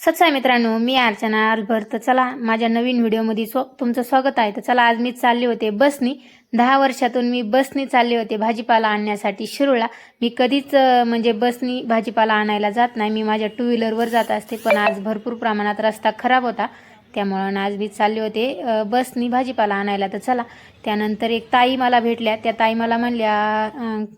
सत्साई मित्रांनो, मी अर्चना अलभर. तर चला माझ्या नवीन व्हिडिओमध्ये तुमचं स्वागत आहे. तर चला आज मी चालले होते बसनी. 10 वर्षातून मी बसनी चालले होते भाजीपाला आणण्यासाठी शिरूरला. मी कधीच म्हणजे बसनी भाजीपाला आणायला जात नाही. मी माझ्या 2 व्हीलरवर जात असते, पण आज भरपूर प्रमाणात रस्ता खराब होता, त्यामुळे आज मी चालले होते बसनी भाजीपाला आणायला. तर चला, त्यानंतर एक ताई मला भेटल्या. त्या ताई मला म्हणल्या,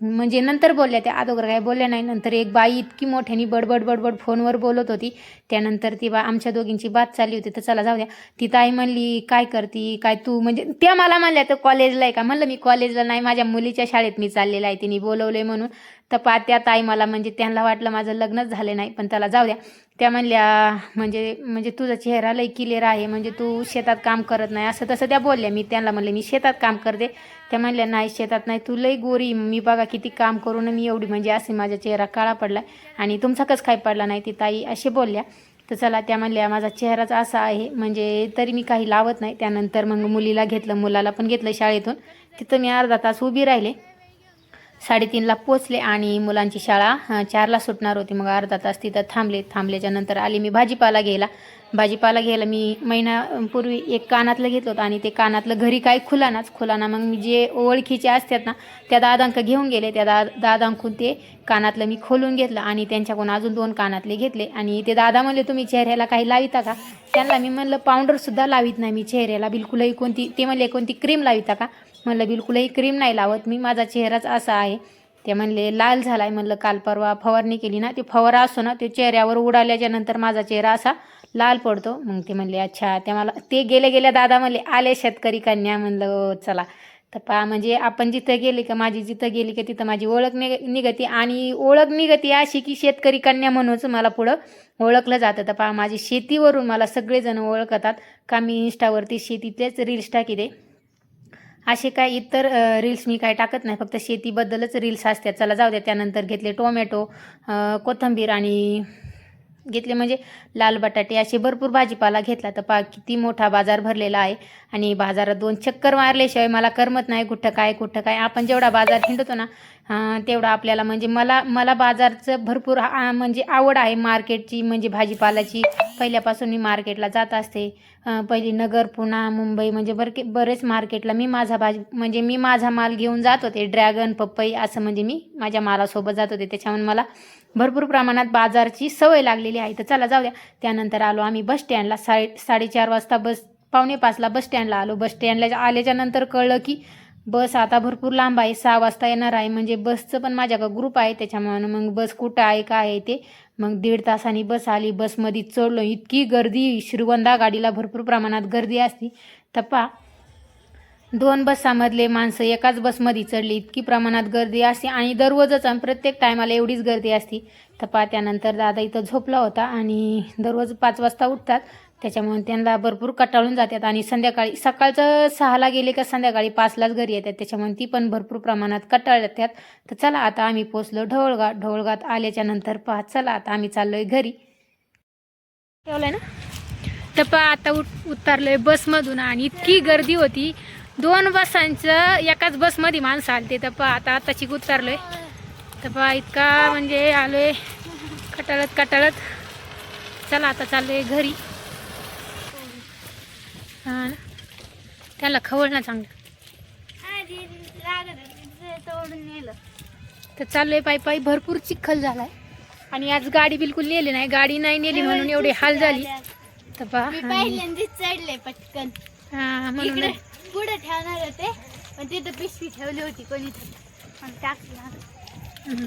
म्हणजे नंतर बोलल्या, त्या अगोदर काय बोलल्या नाही. नंतर एक बाई इतकी मोठ्याने बडबड बडबड फोनवर बोलत होती. त्यानंतर ती आमच्या दोघींची बात चालली होती. तर चला जाऊ द्या. ती ताई म्हणली, काय करती काय तू, म्हणजे त्या मला म्हणल्या तर कॉलेजला आहे का. म्हणलं मी कॉलेजला नाही, माझ्या मुलीच्या शाळेत मी चाललेला आहे, तिने बोलवले म्हणून. तर त्या ताई मला, म्हणजे त्यांना वाटलं माझं लग्नच झालं नाही, पण त्याला जाऊ द्या. त्या म्हणल्या, म्हणजे तुझा चेहरा लई क्लिअर आहे, म्हणजे तू शेतात काम करत नाही असं तसं त्या बोलल्या. मी त्यांना म्हणले मी शेतात काम करते. त्या म्हणल्या नाही शेतात नाही, तू लई गोरी, मी बघा किती काम करून मी एवढी, म्हणजे असे माझा चेहरा काळा पडला आणि तुमचा कसं काय पडला नाही, ती ताई असे बोलल्या. तर चला, त्या म्हणल्या माझा चेहराच असा आहे, म्हणजे तरी मी काही लावत नाही. त्यानंतर मग मुलीला घेतलं, मुलाला पण घेतलं शाळेतून. तिथं मी अर्धा तास उभी राहिले. 3:30ला पोचले आणि मुलांची शाळा 4ला सुटणार होती. मग अर्धा तास तिथं थांबल्याच्या नंतर आली मी भाजीपाला घ्यायला. मी महिन्यापूर्वी एक कानातलं घेतलं होतं आणि ते कानातलं घरी काही खुलाना. मग मी जे ओळखीचे असतात ना, त्या दादांक घेऊन गेले. त्या दादांकून ते कानातलं मी खोलून घेतलं आणि त्यांच्याकडून अजून 2 कानातले घेतले. आणि ते दादा म्हणले, तुम्ही चेहऱ्याला काही लाविता का. त्यांना मी म्हणलं पावडरसुद्धा लावित नाही मी चेहऱ्याला, बिलकुलही कोणती. ते म्हणले कोणती क्रीम लाविता का. म्हणलं बिलकुलही क्रीम नाही लावत मी, माझा चेहराच असा आहे. ते म्हणले लाल झाला आहे. म्हणलं काल परवा फवारणी केली ना, ते फवारा असतो ना, ते चेहऱ्यावर उडाल्याच्या नंतर माझा चेहरा असा लाल पडतो. मग ते म्हणले अच्छा. त्या मला ते गेल्या दादा म्हणले, आले शेतकरी कन्या. म्हणलं चला. तर म्हणजे आपण जिथं गेले का, जिथं गेली का तिथं माझी ओळख निघते. आणि ओळख निघते अशी की शेतकरी कन्या म्हणूनच मला पुढं ओळखलं जातं. तर माझी शेतीवरून मला सगळेजण ओळखतात का, मी इंस्टावरती शेतीतलेच रील्स टाकीते. असे काय इतर रील्स मी काय टाकत नाही, फक्त शेतीबद्दलच रील्स असतात. चला जाऊ द्या. त्यानंतर घेतले टोमॅटो, कोथिंबीर आणि घेतले म्हणजे लाल बटाटे, असे भरपूर भाजीपाला घेतला. तर किती मोठा बाजार भरलेला आहे. आणि बाजारात 2 चक्कर मारल्याशिवाय मला करमत नाही. कुठं काय आपण जेवढा बाजार हिंडतो ना, तेवढा आपल्याला, म्हणजे मला बाजारचं भरपूर म्हणजे आवड आहे मार्केटची, म्हणजे भाजीपालाची. पहिल्यापासून मी मार्केटला जात असते. पहिली नगर, पुणा, मुंबई, म्हणजे बरेच मार्केटला मी माझा माल घेऊन जात होते. ड्रॅगन, पपई असं, म्हणजे मी माझ्या मालासोबत जात होते. त्याच्यामुळे मला भरपूर प्रमाणात बाजारची सवय लागलेली आहे. तर चला जाऊ द्या. त्यानंतर आलो आम्ही बस स्टँडला. 4:30 वाजता 4:45ला बस स्टँडला आलो. बस स्टँडला आल्याच्या नंतर कळलं की बस आता भरपूर लांब आहे, 6 वाजता येणार आहे. म्हणजे बसचं पण माझ्याकडे ग्रुप आहे, त्याच्यामुळे मग बस कुठं आहे काय आहे ते. मग 1.5 तासांनी बस आली. बसमध्ये चढलो, इतकी गर्दी. श्रीगोंदा गाडीला भरपूर प्रमाणात गर्दी असती. तर 2 बसामधले माणसं एकाच बसमध्ये चढली, इतकी प्रमाणात गर्दी असते. आणि दररोजच प्रत्येक टायमाला एवढीच गर्दी असती. तर त्यानंतर दादा इथं झोपला होता आणि दररोज 5 वाजता उठतात, त्याच्यामुळे त्यांना भरपूर कंटाळून जातात. आणि सकाळचं 6ला गेले का संध्याकाळी 5लाच घरी येतात, त्याच्यामुळे ती पण भरपूर प्रमाणात कंटाळतात. तर चला आता आम्ही पोचलो ढवळगात आल्याच्या नंतर चला आता आम्ही चाललोय घरी. ठेवलंय ना. तर आता उतरलोय बसमधून आणि इतकी गर्दी होती. 2 बसांचं एकाच बसमध्ये माणसं आलते. तर आता आताची उतरलोय. तर इतका म्हणजे आलोय कटाळत. चला आता चाललोय घरी. हां ना, त्याला खवळ ना चांगलं. तर चाललोय पायी. भरपूर चिखल झालाय आणि आज गाडी बिलकुल गाडी नाही नेली म्हणून एवढी हाल झाली. तर पहिल्यांदाच चढले पटकन. म्हणून पुढे ठेवणार होते, पण तिथं पिशवी ठेवली होती कोणीतरी, पण टाकली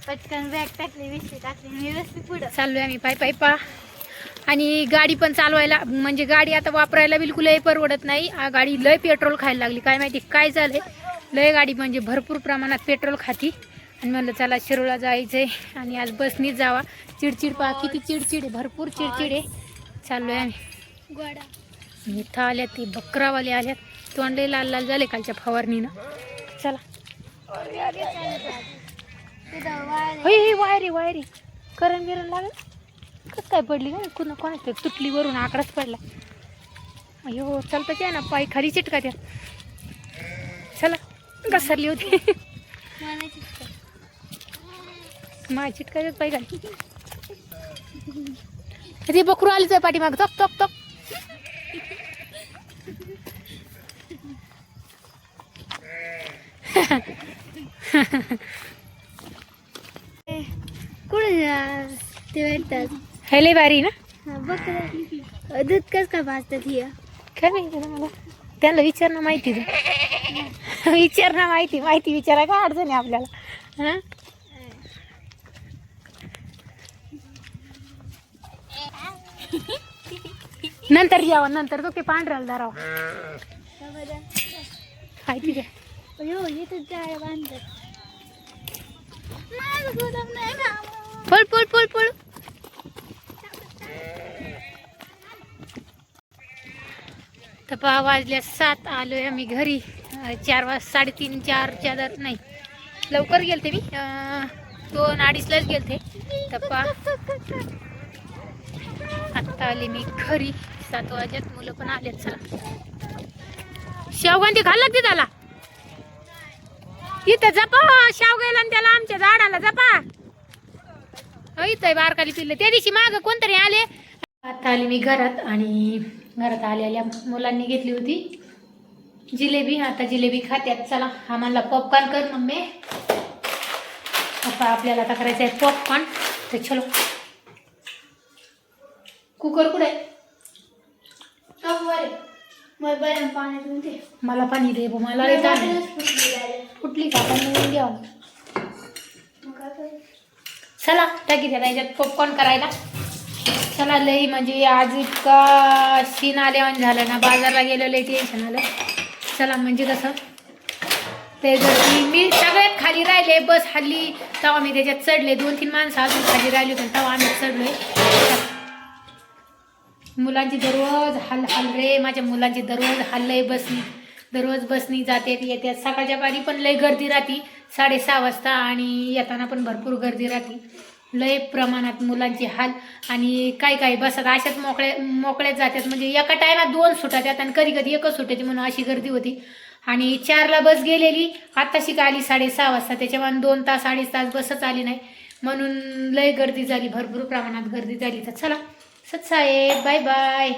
पटकन. बॅग टाकली, पिशवी टाकली, मी व्यवस्थित पुढं चाललोय आम्ही पायी. आणि गाडी पण चालवायला, म्हणजे गाडी आता वापरायला बिलकुलही परवडत नाही. गाडी लय पेट्रोल खायला लागली, काय माहिती काय झालंय. लय गाडी म्हणजे भरपूर प्रमाणात पेट्रोल खाती. आणि म्हणलं चला शिरूरला जायचंय आणि आज बसनीच जावा. चिडचिड किती चिडचिड आहे, भरपूर चिडचिड आहे. चाललोय आम्ही. गोडा इथं आल्यात ते बकरावाले आल्यात, तोंडले लाल झाले कालच्या फवारणीनं. चला. वायरी करण बिरण लागलं. कसं काय पडली का कोणाच तुटली, वरून आकडाच पडला. अयो चालतं आहे ना, पाय खाली चिटका त्या. चला घसरली होती. माझी चिटका पाय खाली. ते बकरू आलीच आहे पाठीमाग तप तप तप. कुठे ते भेटतात हेले बारी ना. बघ दूध कस का भाजतात ही काय माहिती मला, त्यांना विचारणं माहिती विचारणं माहिती विचारा काय अडचण आहे आपल्याला. हा नंतर यावं, नंतर तो ते पांढऱ्याला धरावं. माहिती काय अयो इथं जाळ्या बांधतात. माझं गोदाम नाही ना. पळ पळ पळ पळ. तपा वाजल्या 7 आलोय आम्ही घरी. 3:30 4च्या दर नाही, लवकर गेलते मी 2-2:30लाच गेलते. तपा आत्ता आले मी घरी 7 वाजत. मुलं पण आलेत. चला शेवगांती खाल्लं ते त्याला इथं जपा. शेवगायला आणि त्याला आमच्या झाडाला जपा. इथं बारकाली पिल्लं त्या दिवशी माग कोणतरी आले. आता आली मी घरात आणि घरात आलेल्या मुलांनी घेतली होती जिलेबी. आता जिलेबी खात्यात. चला आम्हाला पॉपकॉर्न कर मम्मी. आता आपल्याला आता करायचं आहे पॉपकॉर्न. तर चलो. कुकर कुठे आहे? मला पाणी दे. मला फुटली का पाणी द्या. चला टाकी द्या त्याच्यात पॉपकॉर्न करायला. चला लई म्हणजे आज इतका सीन आल्यावर झालं ना, बाजारला गेलं लई टेन्शन आलं. चला म्हणजे कसं ते गर्दी, मी सगळ्यात खाली राहिले. बस हल्ली तेव्हा मी त्याच्यात चढले. 2-3 माणसं अजून खाली राहिली होती तेव्हा आम्ही चढलोय. मुलांची दररोज हाल रे. माझ्या मुलांची दररोज हल्लय बसनी. दररोज बसनी जातात येतात. सकाळच्या पारी पण लय गर्दी राहते 6:30 वाजता आणि येताना पण भरपूर गर्दी राहते. लय प्रमाणात मुलांची हाल. आणि काही बसत अशाच मोकळ्यात जातात. म्हणजे एका टायमात 2 सुटातात आणि कधी कधी एकच सुटायची म्हणून अशी गर्दी होती. आणि 4ला बस गेलेली, आत्ताशी का आली 6:30 वाजता. त्याच्यामुळे 2 तास 2.5 तास बसच आली नाही म्हणून लय गर्दी झाली. भरपूर प्रमाणात गर्दी झाली. तर चला सत्साहेब बाय बाय.